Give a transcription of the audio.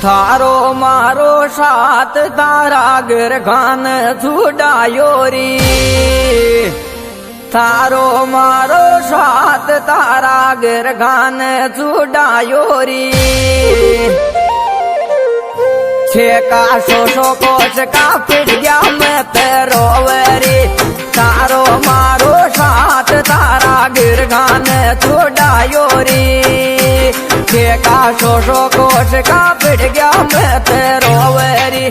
थारो मारो साथ तारा गिरगान छुड़ायो री। थारो मारो साथ तारा गिरगान छुड़ायो री। छेका सो कोश का पिट गया मैं तेरो वेरी। थारो मारो साथ तारा गिरगान छुड़ायो री। छेका सो कोश का पिट गया मैं तेरो वेरी।